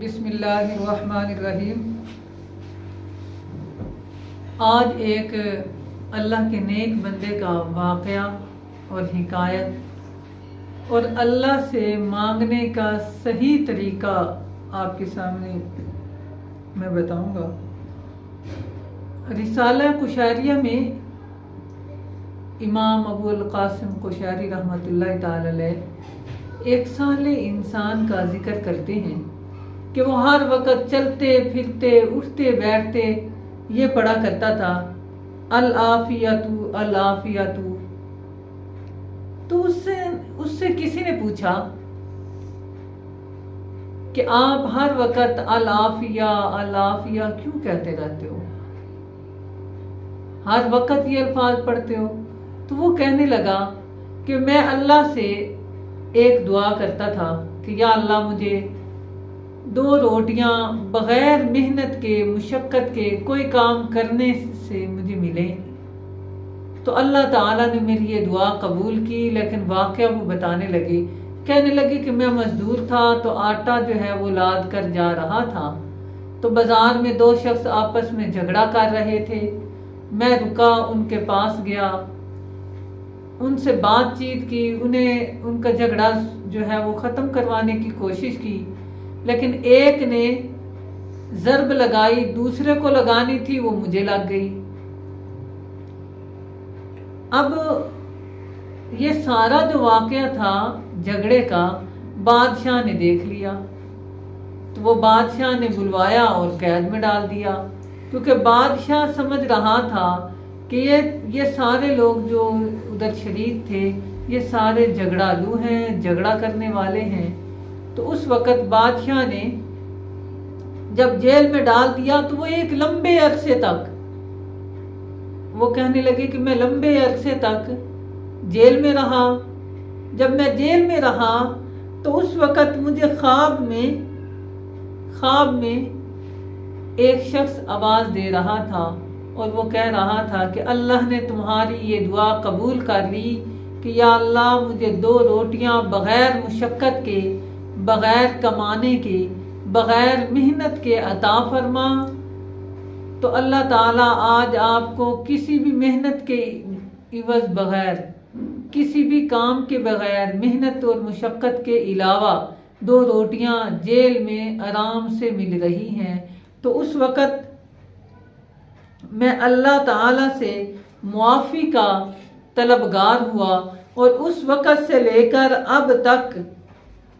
बिस्मिल्लाहिर्रहमानिर्रहीम। आज एक अल्लाह के नेक बंदे का वाक़या और हिकायत और अल्लाह से मांगने का सही तरीका आपके सामने मैं बताऊंगा। रिसाला कुशारिया में इमाम अबुल कासिम कुशारी रहमतुल्लाह ताला अलैह एक साले इंसान का जिक्र करते हैं कि वो हर वक्त चलते फिरते उठते बैठते ये पढ़ा करता था अल आफियतु अल आफियतु। तो उससे किसी ने पूछा कि आप हर वक्त अल आफिया क्यों कहते रहते हो, हर वक्त ये अल्फाज पढ़ते हो। तो वो कहने लगा कि मैं अल्लाह से एक दुआ करता था कि या अल्लाह मुझे 2 रोटियां बगैर मेहनत के मुशक्कत के कोई काम करने से मुझे मिले। तो अल्लाह ताला ने मेरी ये दुआ कबूल की। लेकिन वाक़या वो बताने लगी, कहने लगी कि मैं मजदूर था तो आटा जो है वो लाद कर जा रहा था। तो बाजार में 2 शख्स आपस में झगड़ा कर रहे थे। मैं रुका, उनके पास गया, उनसे बातचीत की, उन्हें उनका झगड़ा जो है वो ख़त्म करवाने की कोशिश की। लेकिन एक ने ज़र्ब लगाई, दूसरे को लगानी थी, वो मुझे लग गई। अब ये सारा जो वाक़या था झगड़े का बादशाह ने देख लिया। तो वो बादशाह ने बुलवाया और कैद में डाल दिया, क्योंकि बादशाह समझ रहा था कि ये सारे लोग जो उधर शरीक थे ये सारे झगड़ालू हैं, झगड़ा करने वाले हैं। तो उस वक़्त बादशाह ने जब जेल में डाल दिया तो वो एक लंबे अरसे तक, वो कहने लगे कि मैं लंबे अरसे तक जेल में रहा। जब मैं जेल में रहा तो उस वक़्त मुझे ख्वाब में एक शख्स आवाज़ दे रहा था और वो कह रहा था कि अल्लाह ने तुम्हारी ये दुआ कबूल कर ली कि या अल्लाह मुझे 2 रोटियां बग़ैर मुशक्क़त के, बग़ैर कमाने के, बग़ैर मेहनत के अता फरमा। तो अल्लाह ताला आज आपको किसी भी मेहनत के इवज़ बग़ैर, किसी भी काम के बग़ैर, मेहनत और मुशक्क़त के अलावा 2 रोटियां जेल में आराम से मिल रही हैं। तो उस वक़्त मैं अल्लाह ताला से मुआफ़ी का तलबगार हुआ और उस वक़्त से लेकर अब तक,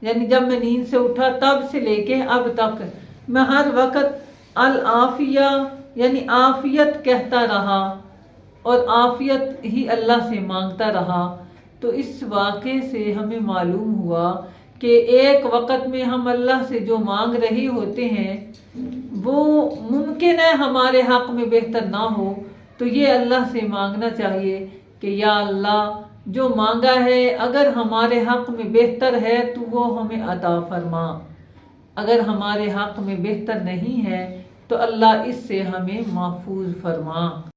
यानी जब मैं नींद से उठा तब से लेके अब तक मैं हर वक़्त अल आफिया यानी आफियत कहता रहा और आफियत ही अल्लाह से मांगता रहा। तो इस वाक़े से हमें मालूम हुआ कि एक वक़्त में हम अल्लाह से जो मांग रहे होते हैं वो मुमकिन है हमारे हक़ में बेहतर ना हो, तो ये अल्लाह से मांगना चाहिए कि या अल्लाह जो मांगा है अगर हमारे हक़ में बेहतर है तो वो हमें अता फरमा, अगर हमारे हक़ में बेहतर नहीं है तो अल्लाह इससे हमें महफूज फरमा।